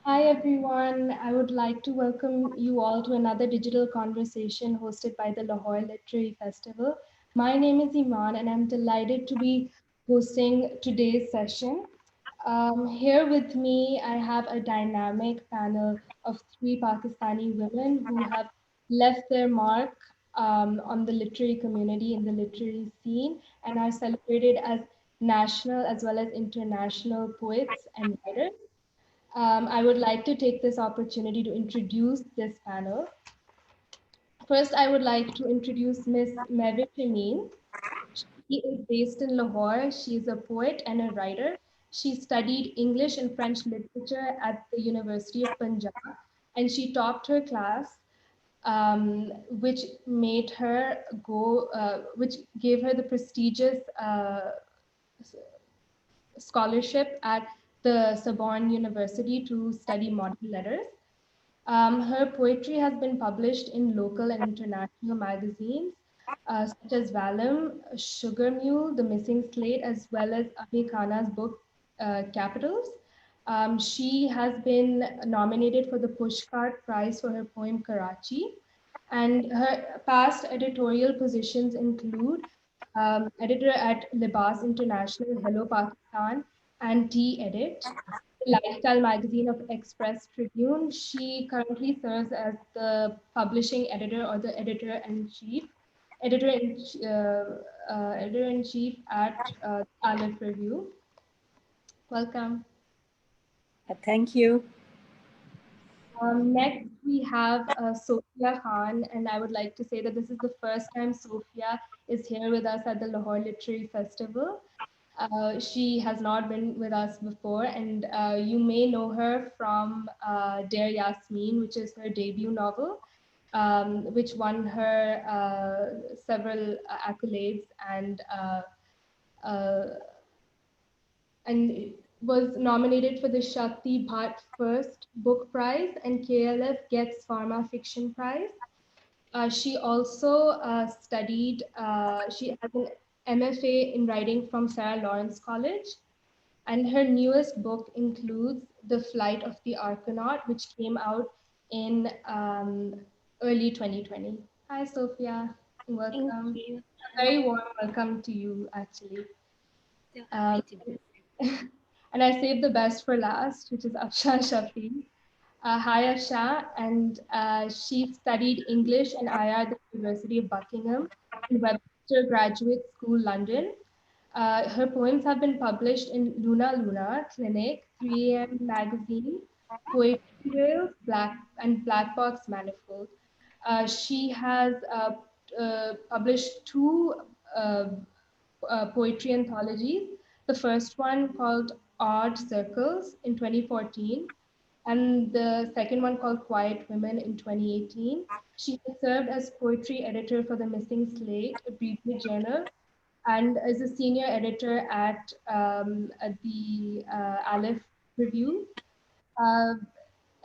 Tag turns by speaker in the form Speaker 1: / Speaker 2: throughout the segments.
Speaker 1: Hi everyone, I would like to welcome you all to another digital conversation hosted by the Lahore Literary Festival. My name is Iman and I'm delighted to be hosting today's session. Here with me, I have a dynamic panel of three Pakistani women who have left their mark on the literary community in the literary scene and are celebrated as national as well as international poets and writers. I would like to take this opportunity to introduce this panel. First, I would like to introduce Miss Mavic. She is based in Lahore. She is a poet and a writer. She studied English and French literature at the University of Punjab, and she topped her class, which made her which gave her the prestigious scholarship at the Sorbonne University to study modern letters. Her poetry has been published in local and international magazines such as Vallum, Sugar Mule, The Missing Slate, as well as Khan's book Capitals. She has been nominated for the Pushcart Prize for her poem Karachi, and her past editorial positions include editor at Libas International, Hello Pakistan, and Tea Edit, lifestyle magazine of Express Tribune. She currently serves as the publishing editor or the editor in editor in chief at Aleph Review. Welcome.
Speaker 2: Thank you.
Speaker 1: Next, we have Sofia Khan, and I would like to say that this is the first time Sofia is here with us at the Lahore Literary Festival. She has not been with us before, and you may know her from Dear Yasmin, which is her debut novel, which won her several accolades uh, and was nominated for the Shakti Bhatt First Book Prize and KLF Gets Pharma Fiction Prize. She also she has an MFA in writing from Sarah Lawrence College. And her newest book includes The Flight of the Arcana, which came out in early 2020. Hi, Sophia.
Speaker 2: Thank
Speaker 1: Welcome.
Speaker 2: you.
Speaker 1: A very warm welcome to you, actually.
Speaker 2: So
Speaker 1: Um,
Speaker 2: happy to be
Speaker 1: and I saved the best for last, which is Ayesha Shafi. Hi, Ayesha, and she studied English and IR at the University of Buckingham and Webster Graduate School, London. Her poems have been published in Luna Luna, Clinic, 3am Magazine, Poetry Rails, Black Box Manifold. She has published two uh, poetry anthologies. The first one called Odd Circles in 2014, and the second one called Quiet Women in 2018. She has served as poetry editor for The Missing Slate, a Breathe journal, and is a senior editor at the Aleph Review. Uh,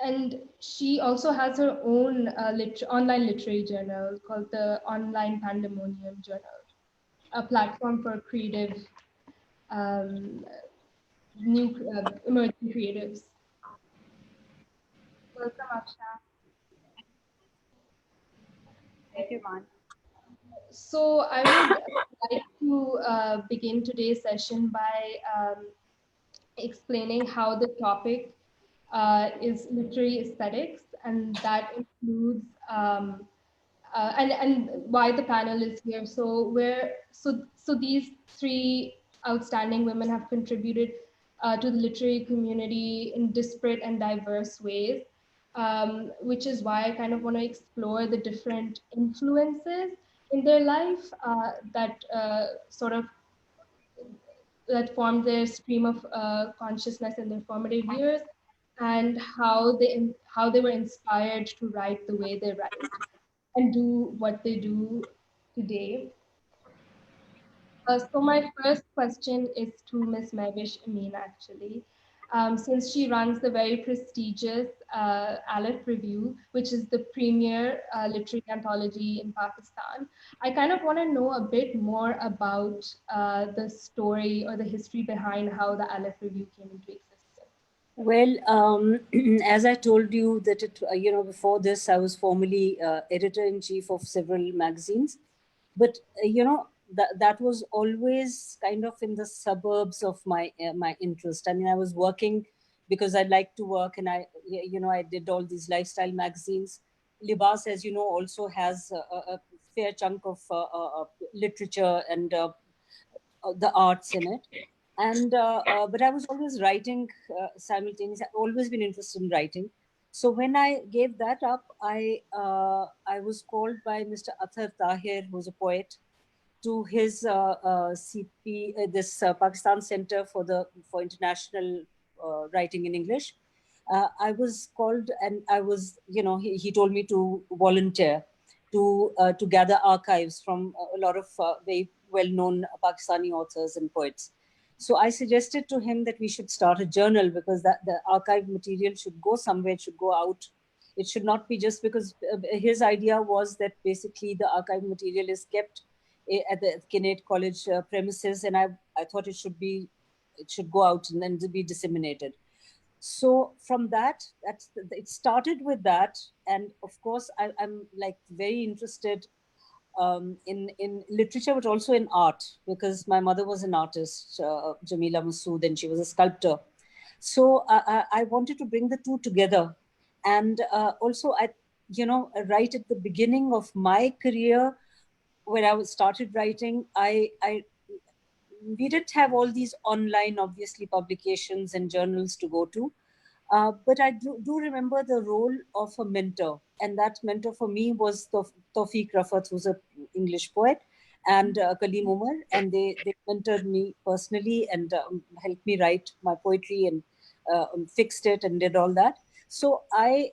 Speaker 1: and she also has her own online literary journal called the Online Pandemonium Journal, a platform for creative, um, new emerging creatives. Welcome, Aksha.
Speaker 2: Thank you, Man.
Speaker 1: So I would like to begin today's session by explaining how the topic is literary aesthetics, and that includes and why the panel is here. So these three outstanding women have contributed to the literary community in disparate and diverse ways, which is why I kind of want to explore the different influences in their life that sort of that formed their stream of consciousness in their formative years, and how they were inspired to write the way they write and do what they do today. So my first question is to Ms. Mehwish Amin, actually. Since she runs the very prestigious Aleph Review, which is the premier literary anthology in Pakistan, I kind of want to know a bit more about the story or the history behind how the Aleph Review came into existence.
Speaker 2: Well, as I told you that before this I was formerly editor-in-chief of several magazines, but that was always kind of in the suburbs of my interest. I mean, I was working because I like to work, and I did all these lifestyle magazines. Libas, as you know, also has a fair chunk of literature and the arts in it. And but I was always writing simultaneously. I've always been interested in writing. So when I gave that up, I was called by Mr. Athar Tahir, who's a poet, to his CP, this Pakistan Center for International Writing in English. I was called, and I was, he told me to volunteer to gather archives from a lot of very well-known Pakistani authors and poets. So I suggested to him that we should start a journal, because that the archive material should go somewhere, it should go out. It should not be just because his idea was that basically the archive material is kept at the Kinnaird College premises, and I thought it should go out and then be disseminated. So from it started with that, and of course I'm like very interested in literature, but also in art, because my mother was an artist, Jamila Masood, and she was a sculptor. So I wanted to bring the two together, and also right at the beginning of my career, when I started writing, I we didn't have all these online, obviously, publications and journals to go to. But I do remember the role of a mentor, and that mentor for me was Tawfiq Rafat, who's an English poet, and Kaleem Umar, and they mentored me personally and helped me write my poetry and fixed it and did all that. So I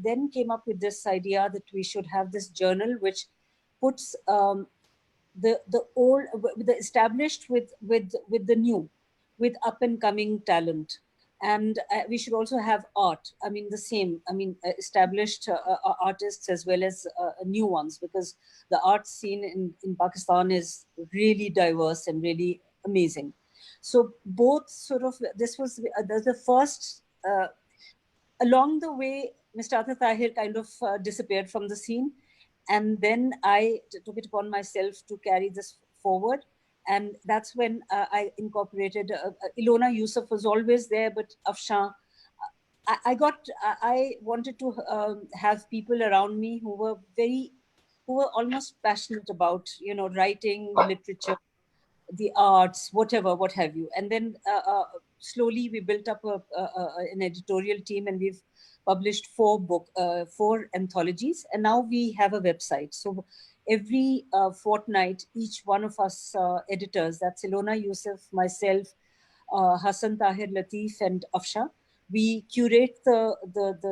Speaker 2: then came up with this idea that we should have this journal which puts the old, the established with the new, with up and coming talent. And we should also have art, I mean the same, I mean established artists as well as new ones, because the art scene in Pakistan is really diverse and really amazing. So both sort of, this was the first along the way, Mr. Athar Tahir kind of disappeared from the scene. And then I took it upon myself to carry this forward. And that's when I incorporated, Ilona Yusuf was always there, but Afshan, I wanted to have people around me who were almost passionate about, writing, literature, the arts, whatever, what have you. And then slowly we built up an editorial team, and we've published four anthologies, and now we have a website. So every fortnight, each one of us editors, that's Ilona Yusuf, myself, Hassan Tahir Latif, and Afsha, we curate the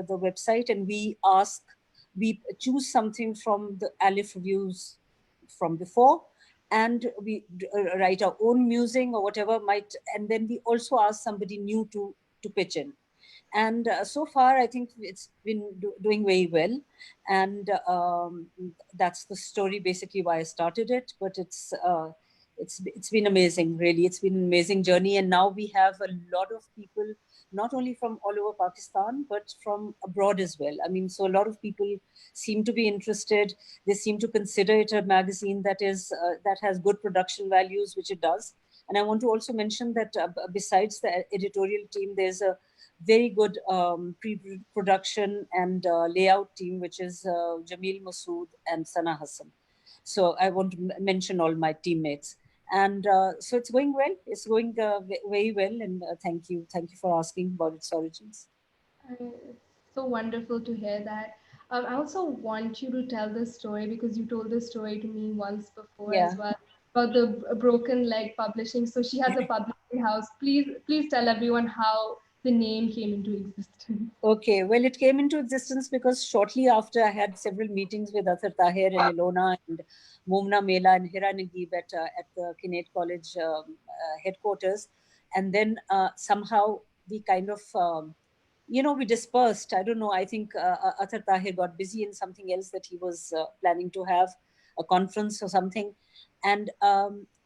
Speaker 2: website, and we choose something from the Alif reviews from before, and we write our own musing or whatever might, and then we also ask somebody new to pitch in. And so far I think it's been doing very well, and that's the story basically why I started it. But it's been amazing, really. It's been an amazing journey, and now we have a lot of people, not only from all over Pakistan but from abroad as well. I mean, so a lot of people seem to be interested. They seem to consider it a magazine that has good production values, which it does. And I want to also mention that besides the editorial team, there's a very good pre-production and layout team, which is Jamil Masood and Sana Hassan. So I want to mention all my teammates. And so it's going well. It's going very well. And thank you for asking about its origins.
Speaker 1: It's so wonderful to hear that. I also want you to tell this story because you told this story to me once before
Speaker 2: Yeah.
Speaker 1: as well about the Broken Leg Publishing. So she has a publishing house. Please tell everyone how the name came into existence.
Speaker 2: Okay, well, it came into existence because shortly after I had several meetings with Athar Tahir and Ilona and Momna Mela and Hira Nagib at the Kinnaird College headquarters. And then somehow we kind of, we dispersed. I don't know. I think Athar Tahir got busy in something else that he was planning to have, a conference or something. And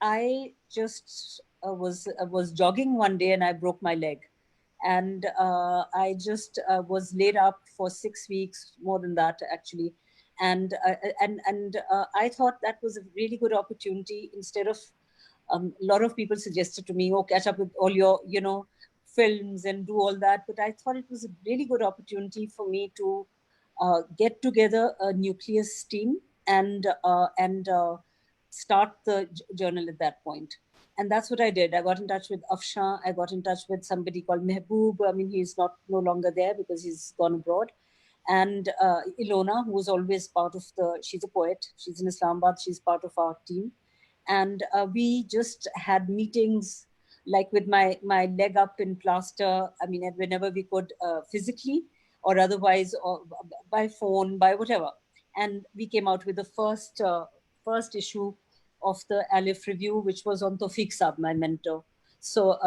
Speaker 2: I just was jogging one day and I broke my leg. And I just was laid up for 6 weeks, more than that actually. And I thought that was a really good opportunity. Instead of a lot of people suggested to me, oh, catch up with all your, films and do all that. But I thought it was a really good opportunity for me to get together a nucleus team and start the journal at that point. And that's what I did. I got in touch with Afshan. I got in touch with somebody called Mehboob. I mean, he's not no longer there because he's gone abroad. And Ilona, who was always part of she's a poet. She's in Islamabad. She's part of our team. And we just had meetings like with my leg up in plaster. I mean, whenever we could physically or otherwise, or by phone, by whatever. And we came out with the first issue of the Alif review, which was on Tawfiq Saab, my mentor. So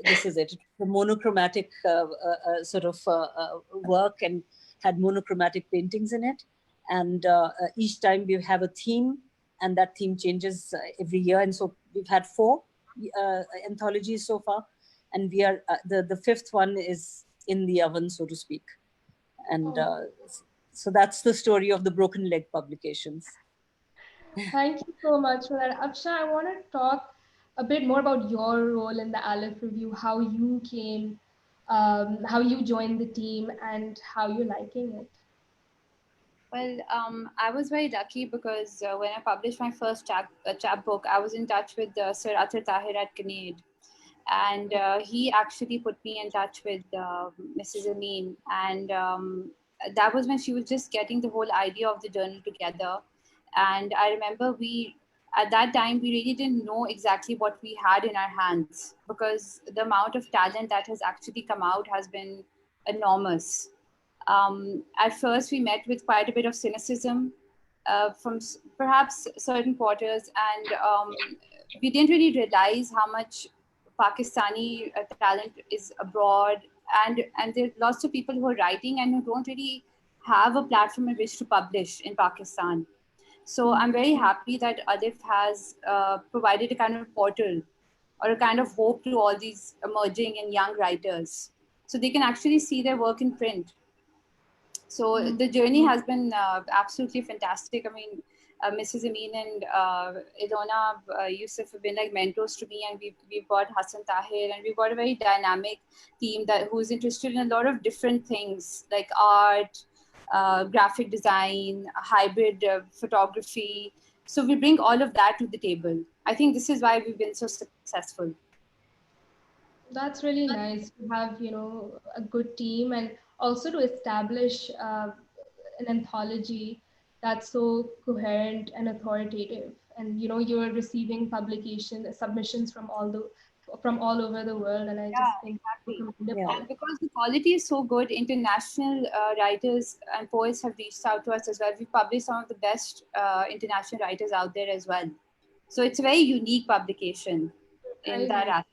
Speaker 2: this is it. The monochromatic sort of work, and had monochromatic paintings in it. And each time we have a theme, and that theme changes every year. And so we've had 4 anthologies so far, and we are the 5th one is in the oven, so to speak. And
Speaker 1: Oh,
Speaker 2: so that's the story of the Broken Leg publications.
Speaker 1: thank you so much for that. Aksha, I want to talk a bit more about your role in the Aleph Review, how you came, how you joined the team, and how you're liking it.
Speaker 3: Well, I was very lucky because when I published my first chapbook, I was in touch with Sir Athar Tahir at Kinnaid. And he actually put me in touch with Mrs. Amin. And that was when she was just getting the whole idea of the journal together. And I remember at that time, we really didn't know exactly what we had in our hands, because the amount of talent that has actually come out has been enormous. At first, we met with quite a bit of cynicism from perhaps certain quarters, and we didn't really realize how much Pakistani talent is abroad, and there are lots of people who are writing and who don't really have a platform in which to publish in Pakistan. So I'm very happy that Alif has provided a kind of portal or a kind of hope to all these emerging and young writers, so they can actually see their work in print. So the journey has been absolutely fantastic. I mean, Mrs. Amin and Ilona Yusuf have been like mentors to me, and we've got Hassan Tahir, and we've got a very dynamic team who's interested in a lot of different things like art, graphic design, hybrid photography. So we bring all of that to the table. I think this is why we've been so successful.
Speaker 1: That's really nice to have, a good team, and also to establish an anthology that's so coherent and authoritative. And you're receiving publication submissions from all over the world, and I
Speaker 3: Yeah,
Speaker 1: just think it's
Speaker 3: exactly.
Speaker 1: commendable.
Speaker 2: Yeah.
Speaker 3: And because the quality is so good, international writers and poets have reached out to us as well. We published some of the best international writers out there as well. So it's a very unique publication
Speaker 1: I
Speaker 3: in that
Speaker 1: agree.
Speaker 3: aspect.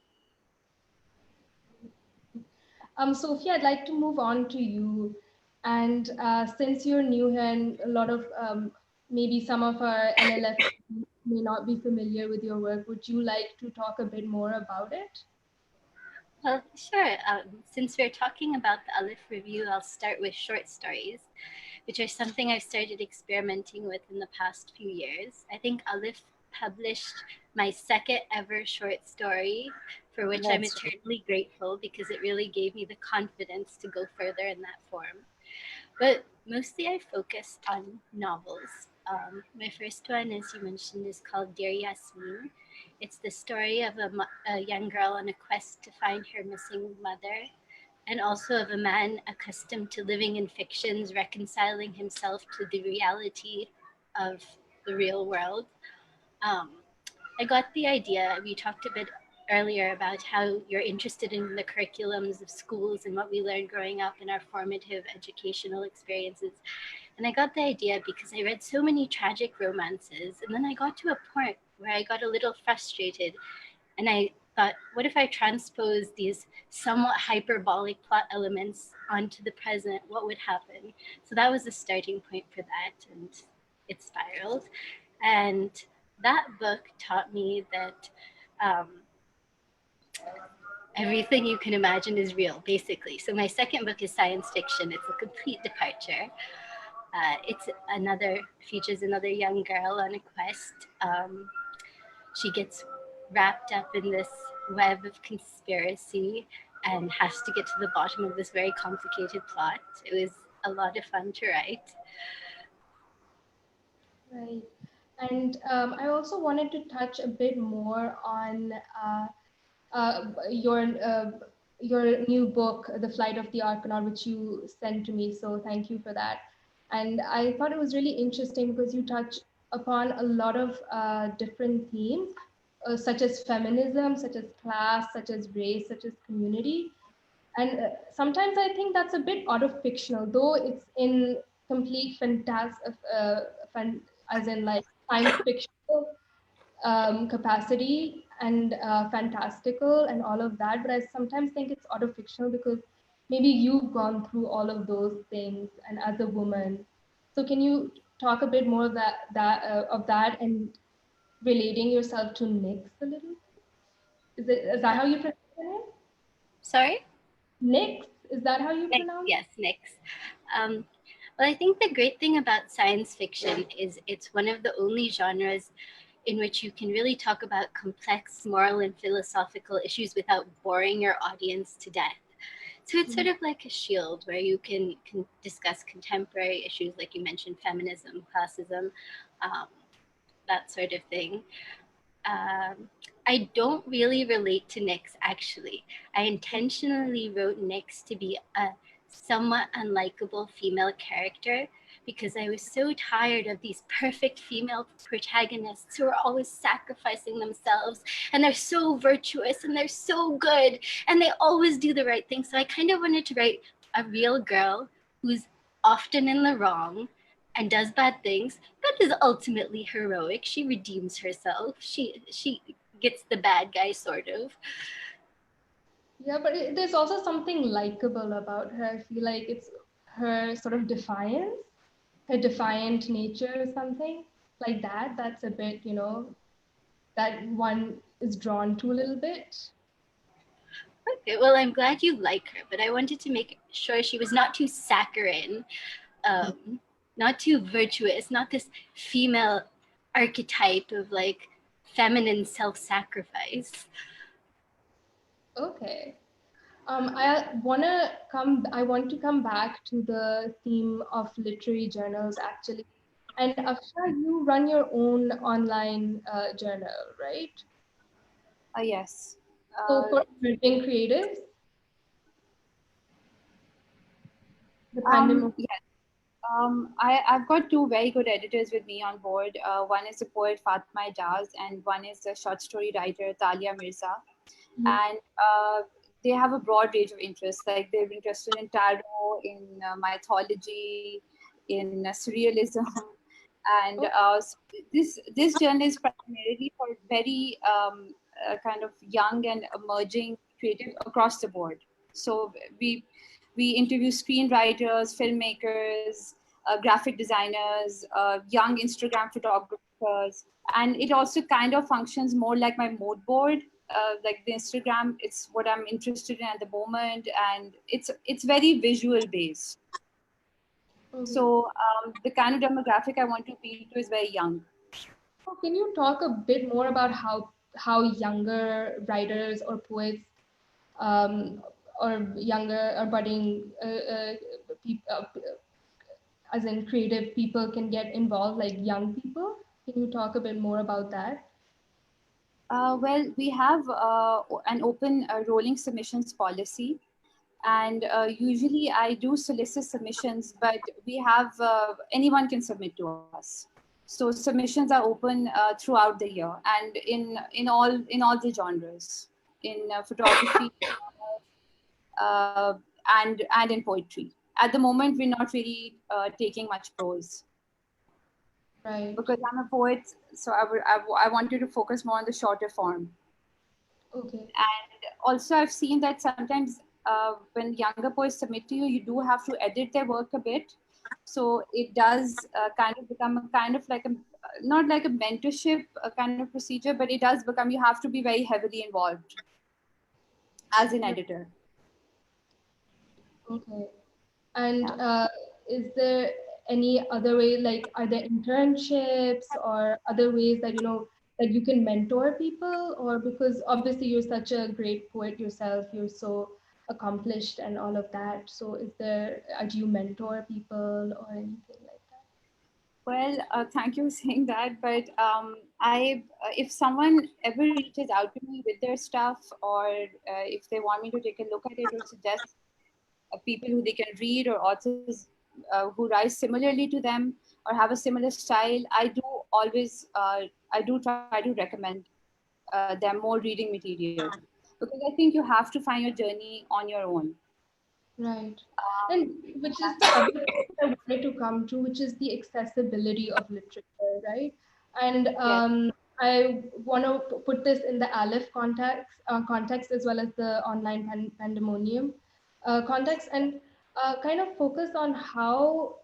Speaker 1: Sophia, I'd like to move on to you. And since you're new here, and a lot of maybe some of our LLF may not be familiar with your work, would you like to talk a bit more about it?
Speaker 4: Well, sure. Since we're talking about the Aleph review, I'll start with short stories, which are something I've started experimenting with in the past few years. I think Aleph published my second ever short story, for which I'm
Speaker 2: That's true.
Speaker 4: eternally grateful because it really gave me the confidence to go further in that form. But mostly I focused on novels. My first one, as you mentioned, is called Dear Yasmin. It's the story of a young girl on a quest to find her missing mother, and also of a man accustomed to living in fictions, reconciling himself to the reality of the real world. Um, I got the idea. We talked a bit earlier about how you're interested in the curriculums of schools and what we learned growing up in our formative educational experiences. And I got the idea because I read so many tragic romances. And then I got to a point where I got a little frustrated. And I thought, what if I transpose these somewhat hyperbolic plot elements onto the present? What would happen? So that was the starting point for that. And it spiraled. And that book taught me that um, everything you can imagine is real, basically. So my second book is science fiction. It's a complete departure. Features another young girl on a quest. She gets wrapped up in this web of conspiracy and has to get to the bottom of this very complicated plot. It was a lot of fun to write.
Speaker 1: Right. And I also wanted to touch a bit more on uh, your uh, your new book, The Flight of the Arcana, which you sent to me. So thank you for that. And I thought it was really interesting because you touch upon a lot of different themes, such as feminism, such as class, such as race, such as community. And sometimes I think that's a bit out of fictional, though it's in complete as in like science fictional capacity and fantastical and all of that. But I sometimes think it's out of fictional because maybe you've gone through all of those things and as a woman. So can you talk a bit more of that and relating yourself to Nyx a little? Is that how you pronounce her name?
Speaker 4: Sorry?
Speaker 1: Nyx? Is that how you
Speaker 4: Nyx,
Speaker 1: pronounce
Speaker 4: yes, Nyx. Well, I think the great thing about science fiction is it's one of the only genres in which you can really talk about complex moral and philosophical issues without boring your audience to death. So it's sort of like a shield where you can discuss contemporary issues, like you mentioned, feminism, classism, that sort of thing. I don't really relate to Nyx, actually. I intentionally wrote Nyx to be a somewhat unlikable female character because I was so tired of these perfect female protagonists who are always sacrificing themselves, and they're so virtuous and they're so good and they always do the right thing. So I kind of wanted to write a real girl who's often in the wrong and does bad things, but is ultimately heroic. She redeems herself. She gets the bad guy, sort of.
Speaker 1: Yeah, but there's also something likable about her. I feel like it's her sort of defiance, her defiant nature or something like that. That's a bit, that one is drawn to a little bit.
Speaker 4: Okay, well, I'm glad you like her, but I wanted to make sure she was not too saccharine, not too virtuous, not this female archetype of like feminine self-sacrifice.
Speaker 1: Okay. I want to come back to the theme of literary journals actually. And Afsha, you run your own online journal, right?
Speaker 3: Yes.
Speaker 1: So for emerging creatives, the pandemic.
Speaker 3: Yes. I've got two very good editors with me on board. One is the poet Fatma Ijaz, and one is the short story writer Talia Mirza. And they have a broad range of interests. Like they're interested in tarot, in mythology, in surrealism, and so this journal is primarily for very kind of young and emerging creatives across the board. So we interview screenwriters, filmmakers, graphic designers, young Instagram photographers, and it also kind of functions more like my mood board. Like the Instagram, it's what I'm interested in at the moment, and it's very visual based.
Speaker 1: Okay.
Speaker 3: So the kind of demographic I want to appeal to is very young.
Speaker 1: So can you talk a bit more about how younger writers or poets or younger or budding as in creative people can get involved, like young people? Can you talk a bit more about that?
Speaker 3: Well, we have an open rolling submissions policy, and usually I do solicit submissions, but we have anyone can submit to us. So submissions are open throughout the year, and in all the genres, in photography uh, and in poetry. At the moment, we're not really taking much prose.
Speaker 1: Right.
Speaker 3: Because I'm a poet, so I wanted to focus more on the shorter form.
Speaker 1: Okay.
Speaker 3: And also, I've seen that sometimes when younger poets submit to you, you do have to edit their work a bit. So it does kind of become a kind of like not like a mentorship kind of procedure, but it does become, you have to be very heavily involved. as an editor.
Speaker 1: Okay. And
Speaker 3: Yeah.
Speaker 1: is there any other way, like are there internships or other ways that, that you can mentor people? Or because obviously you're such a great poet yourself, you're so accomplished and all of that. So do you mentor people or anything like that?
Speaker 3: Well, thank you for saying that. But if someone ever reaches out to me with their stuff, or if they want me to take a look at it or suggest people who they can read, or authors who write similarly to them or have a similar style, I do try to recommend them more reading material, because I think you have to find your journey on your own.
Speaker 1: Right. And which is the other thing I wanted to come to, which is the accessibility of literature, right? And
Speaker 3: Yes.
Speaker 1: I want to put this in the Aleph context as well as the online pandemonium context, and kind of focus on how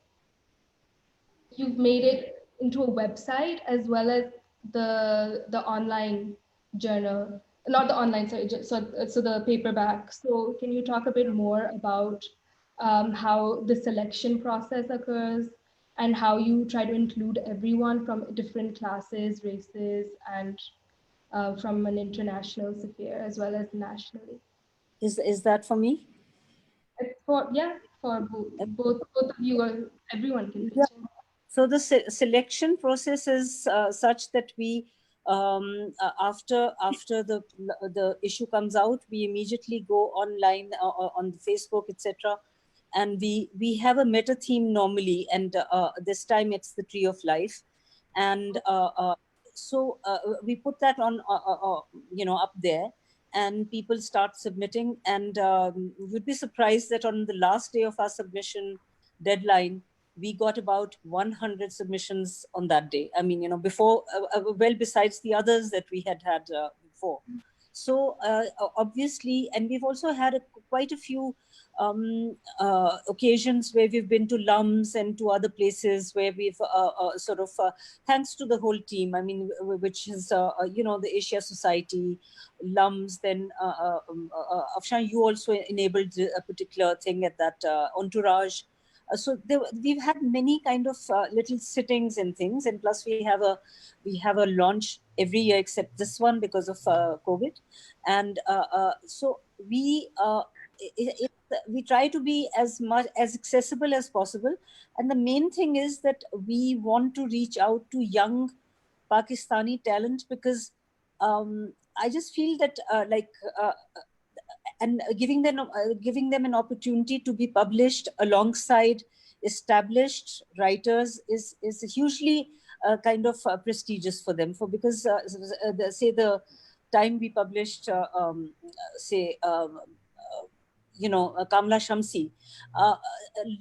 Speaker 1: you've made it into a website as well as the online journal, not the online, sorry, so the paperback. So can you talk a bit more about how the selection process occurs and how you try to include everyone from different classes, races, and from an international sphere as well as nationally?
Speaker 2: Is that for me?
Speaker 1: It's for, yeah, for both of you, or everyone can
Speaker 2: Yeah.
Speaker 1: pitch in.
Speaker 2: So the selection process is such that we, after the issue comes out, we immediately go online on Facebook, etc., and we have a meta theme normally, and this time it's the Tree of Life, and we put that on up there, and people start submitting, and you'd be surprised that on the last day of our submission deadline, we got about 100 submissions on that day. I mean, before, well, besides the others that we had before. So obviously, and we've also had quite a few occasions where we've been to LUMS and to other places where we've thanks to the whole team, I mean, which is, the Asia Society, LUMS, then Afshan, you also enabled a particular thing at that entourage. We've had many kind of little sittings and things, and plus we have a launch every year except this one because of COVID, and so we try to be as much as accessible as possible, and the main thing is that we want to reach out to young Pakistani talent, because I just feel that and giving them an opportunity to be published alongside established writers is hugely prestigious for them, because the time we published say Kamila Shamsie, a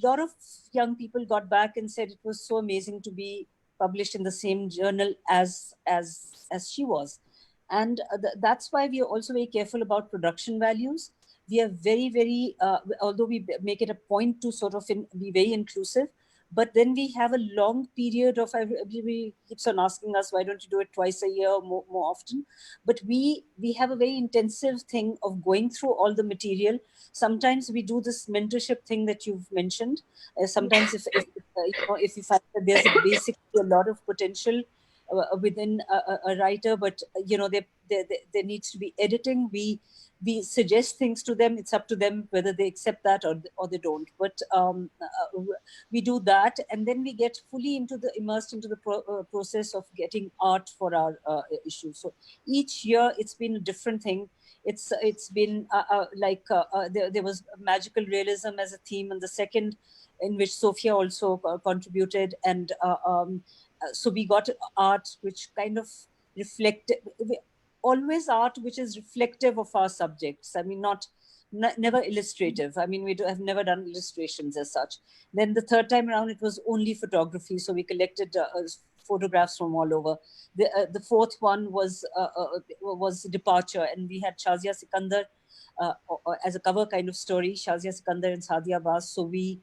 Speaker 2: lot of young people got back and said it was so amazing to be published in the same journal as she was. And that's why we are also very careful about production values. We are very, very, although we make it a point to be very inclusive, but then we have a long period of, everybody keeps on asking us, why don't you do it twice a year or more often? But we have a very intensive thing of going through all the material. Sometimes we do this mentorship thing that you've mentioned. Sometimes if you find that there's basically a lot of potential within a writer, but there needs to be editing. We suggest things to them. It's up to them whether they accept that or they don't. But we do that, and then we get fully immersed into the process of getting art for our issue. So each year it's been a different thing. It's been there was magical realism as a theme, and the second, in which Sofia also contributed, and so we got art which kind of reflected, always art which is reflective of our subjects. I mean, never illustrative. I mean, have never done illustrations as such. Then the third time around, it was only photography. So we collected photographs from all over. The fourth one was Departure, and we had Shazia Sikandar as a cover kind of story. Shazia Sikandar and Sadia Abbas. So we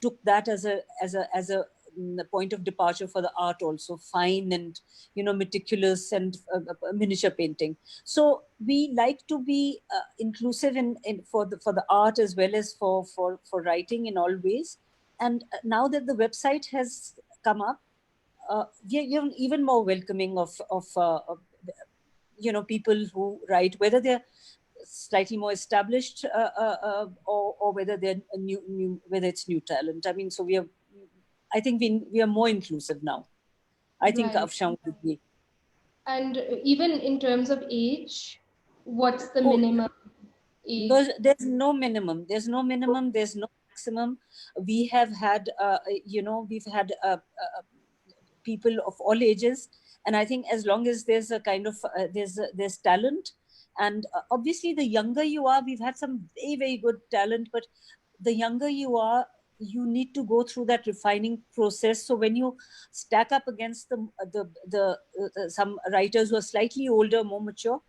Speaker 2: took that as a point of departure for the art also, fine and, meticulous and miniature painting. So we like to be inclusive for the art as well as for writing in all ways. And now that the website has come up, you're even more welcoming of people who write, whether they're slightly more established or whether they're a new whether it's new talent. I mean, so I think we are more inclusive now. I think
Speaker 1: Right.
Speaker 2: Afshan would be.
Speaker 1: And even in terms of age, what's the
Speaker 2: Oh,
Speaker 1: minimum age?
Speaker 2: there's no minimum. There's no minimum. There's no maximum. We have had, we've had people of all ages, and I think as long as there's a kind of there's talent, and obviously the younger you are, we've had some very good talent, but the younger you are, you need to go through that refining process. So when you stack up against some writers who are slightly older, more mature,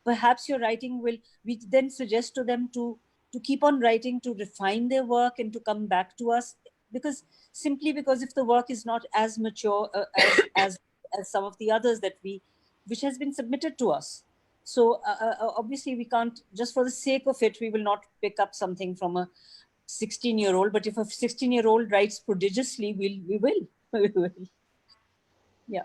Speaker 2: perhaps your writing will, we then suggest to them to keep on writing, to refine their work and to come back to us, because simply because if the work is not as mature as some of the others which has been submitted to us. So obviously we can't, just for the sake of it, we will not pick up something from a 16-year-old, but if a 16-year-old writes prodigiously, we will. We will. Yeah.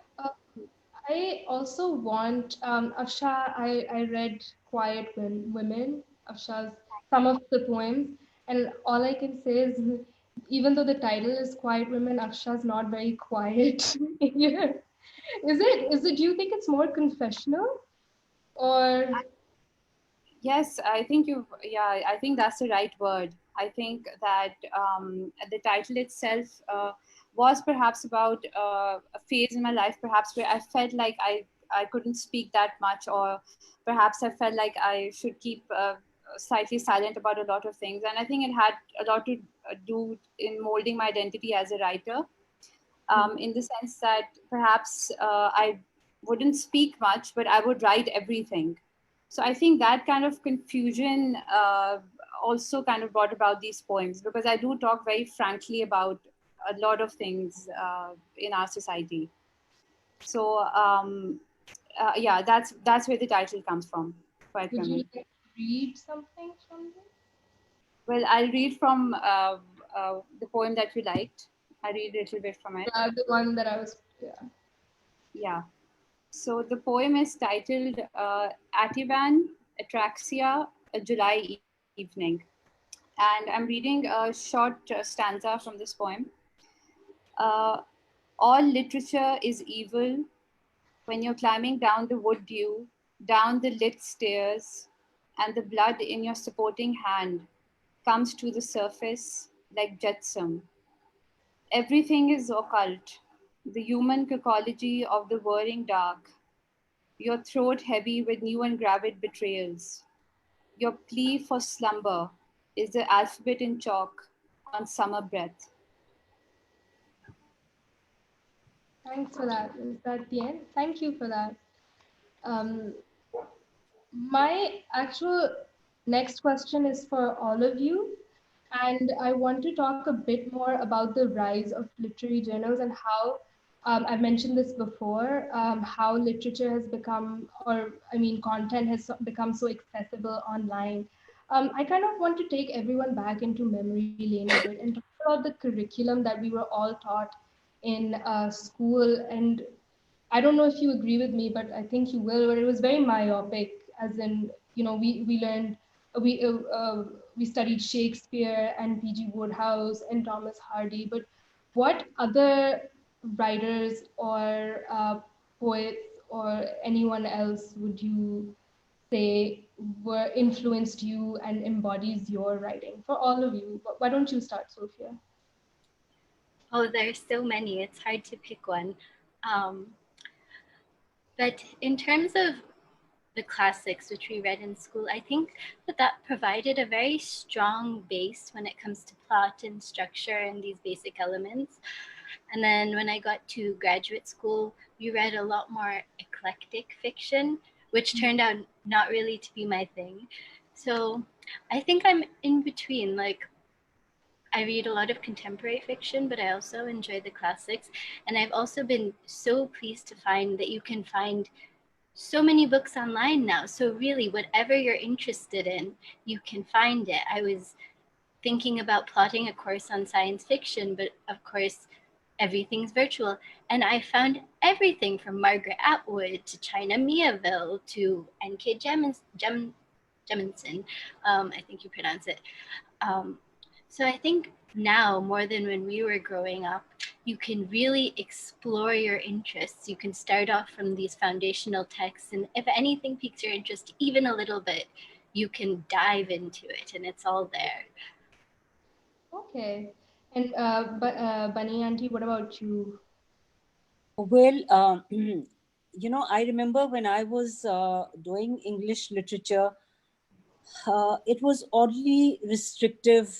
Speaker 1: I also want, Afsha, I read Quiet Women, Afsha's, some of the poems, and all I can say is, even though the title is Quiet Women, Afsha's not very quiet. Yeah. Do you think it's more confessional? Or,
Speaker 3: Yes, I think that's the right word. I think that the title itself was perhaps about a phase in my life, perhaps where I felt like I couldn't speak that much, or perhaps I felt like I should keep slightly silent about a lot of things. And I think it had a lot to do in molding my identity as a writer, in the sense that perhaps I wouldn't speak much, but I would write everything. So I think that kind of confusion also kind of brought about these poems, because I do talk very frankly about a lot of things in our society. So yeah, that's where the title comes from, Quiet
Speaker 1: would you
Speaker 3: Women.
Speaker 1: like to read something from this?
Speaker 3: Well, I'll read from the poem that you liked. I read a little bit from it.
Speaker 1: Yeah, the one that I was, yeah.
Speaker 3: Yeah. So the poem is titled Ativan, Atraxia, a July Evening. And I'm reading a short stanza from this poem. Uh, all literature is evil when you're climbing down the wood dew, down the lit stairs, and the blood in your supporting hand comes to the surface like jetsam. Everything is occult, the human cacology of the whirring dark, your throat heavy with new and gravid betrayals. Your plea for slumber is the alphabet in chalk on summer breath.
Speaker 1: Thanks for that. Is that the end? Thank you for that. Um, my actual next question is for all of you. And I want to talk a bit more about the rise of literary journals and how, I've mentioned this before, how literature has become, or I mean, content has become so accessible online. I kind of want to take everyone back into memory lane a bit and talk about the curriculum that we were all taught in school. And I don't know if you agree with me, but I think you will. But it was very myopic, as in, we learned, we uh, uh, we studied Shakespeare and P.G. Wodehouse and Thomas Hardy. But what other writers or poets or anyone else would you say were influenced you and embodies your writing? For all of you, why don't you start, Sophia?
Speaker 4: Oh, there's so many. It's hard to pick one. Um, but in terms of the classics which we read in school, I think that provided a very strong base when it comes to plot and structure and these basic elements. And then when I got to graduate school, we read a lot more eclectic fiction, which turned out not really to be my thing. So I think I'm in between. Like, I read a lot of contemporary fiction, but I also enjoy the classics. And I've also been so pleased to find that you can find so many books online now. So really, whatever you're interested in, you can find it. I was thinking about plotting a course on science fiction, but of course, everything's virtual. And I found everything from Margaret Atwood to China Miéville to N.K. Jemisin. I think you pronounce it. So I think now, more than when we were growing up, you can really explore your interests. You can start off from these foundational texts, and if anything piques your interest even a little bit, you can dive into it, and it's all there.
Speaker 1: Okay. And Bunny Auntie, what about you?
Speaker 2: Well, I remember when I was doing English literature, it was oddly restrictive,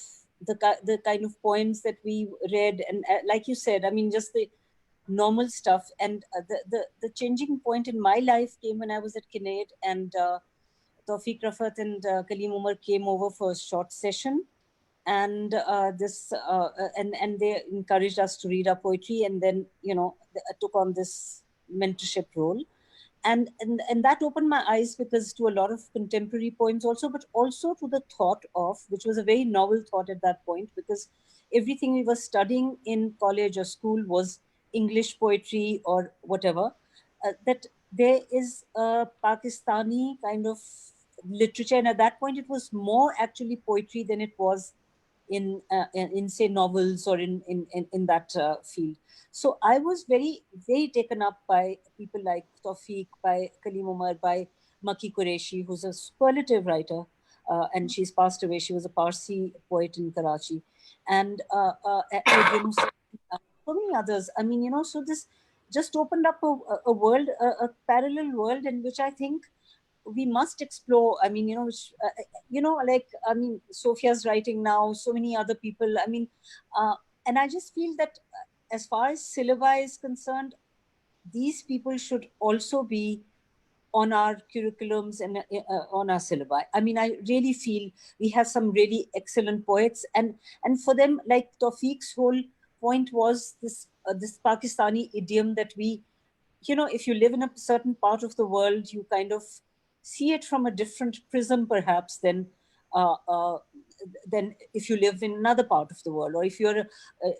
Speaker 2: the kind of poems that we read. And like you said, I mean, just the normal stuff. And the changing point in my life came when I was at Kinnaid, and Tawfiq Rafat and Kaleem Umar came over for a short session. And and they encouraged us to read our poetry, and then took on this mentorship role. And that opened my eyes, because to a lot of contemporary poems also, but also to the thought of, which was a very novel thought at that point, because everything we were studying in college or school was English poetry or whatever, that there is a Pakistani kind of literature. And at that point it was more actually poetry than it was in say novels, or in that field. So I was very, very taken up by people like Tawfiq, by Kaleem Umar, by Maki Qureshi, who's a superlative writer, and she's passed away. She was a Parsi poet in Karachi, and Adrian Hussain, so many others. I mean, so this just opened up a world, a parallel world, in which I think we must explore. I mean, which, like, I mean, Sophia's writing now, so many other people. I mean, and I just feel that as far as syllabi is concerned, these people should also be on our curriculums and on our syllabi. I mean, I really feel we have some really excellent poets, and for them, like Tawfiq's whole point was this Pakistani idiom that we, if you live in a certain part of the world, you kind of see it from a different prism, perhaps, uh, uh, than if you live in another part of the world, or if you're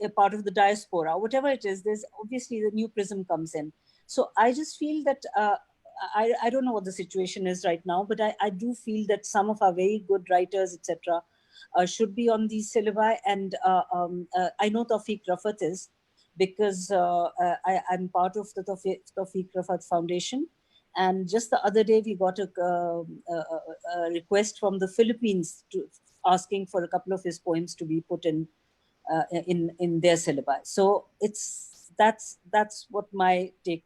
Speaker 2: a part of the diaspora, whatever it is. There's obviously the new prism comes in. So I just feel that I don't know what the situation is right now, but I do feel that some of our very good writers, etc., should be on these syllabi. And I know Tawfiq Rafat is, because I'm part of the Tawfiq Rafat Foundation. And just the other day, we got a request from the Philippines asking for a couple of his poems to be put in their syllabi. So that's what my take,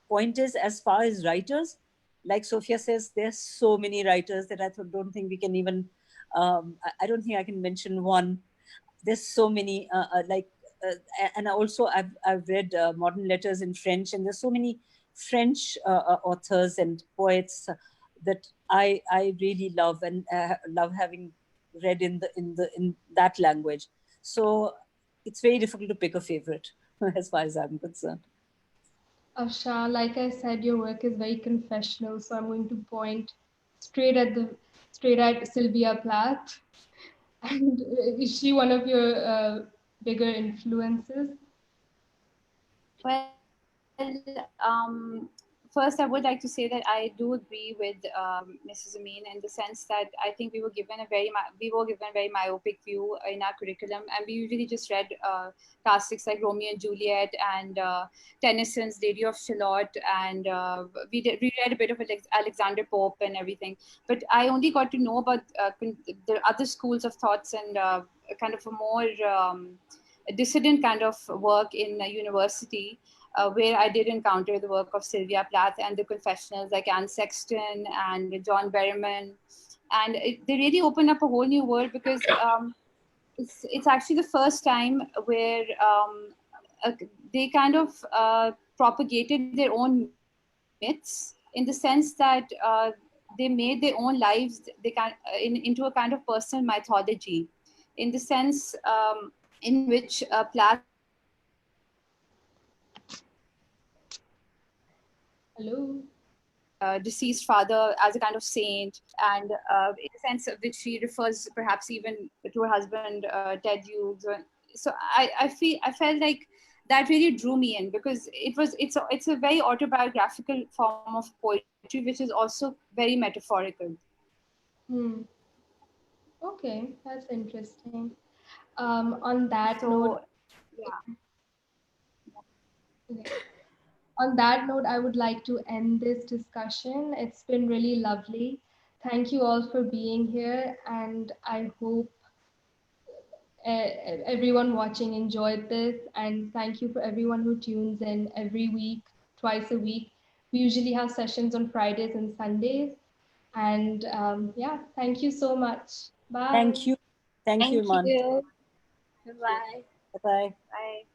Speaker 2: point is. As far as writers, like Sophia says, there's so many writers that I don't think we can even. I don't think I can mention one. There's so many, and also I've read modern letters in French, and there's so many French authors and poets that I really love, and love having read in that language. So it's very difficult to pick a favorite as far as I'm concerned.
Speaker 1: Afsha, like I said, your work is very confessional, so I'm going to point straight at the straight at Sylvia Plath. And is she one of your bigger influences?
Speaker 3: First, I would like to say that I do agree with Mrs. Amin, in the sense that I think we were given a very myopic view in our curriculum, and we usually just read classics like Romeo and Juliet and Tennyson's Lady of Shalott, and we read a bit of Alexander Pope and everything. But I only got to know about the other schools of thoughts and kind of a more dissident kind of work in university, where I did encounter the work of Sylvia Plath and the confessionals like Anne Sexton and John Berryman. And they really opened up a whole new world, because it's actually the first time where they kind of propagated their own myths, in the sense that they made their own lives, into a kind of personal mythology, in the sense in which Plath
Speaker 1: Hello.
Speaker 3: deceased father as a kind of saint, and in the sense of which she refers perhaps even to her husband Ted Hughes. So I felt like that really drew me in, because it's a very autobiographical form of poetry, which is also very metaphorical.
Speaker 1: Hmm. Okay, that's interesting. On that note,
Speaker 3: So yeah.
Speaker 1: okay. On that note, I would like to end this discussion. It's been really lovely. Thank you all for being here, and I hope everyone watching enjoyed this. And thank you for everyone who tunes in every week, twice a week. We usually have sessions on Fridays and Sundays. And yeah, thank you so much. Bye.
Speaker 2: Thank you. Thank you,
Speaker 4: Thank
Speaker 2: Man.
Speaker 4: you. Bye.
Speaker 2: Bye-bye.
Speaker 3: Bye.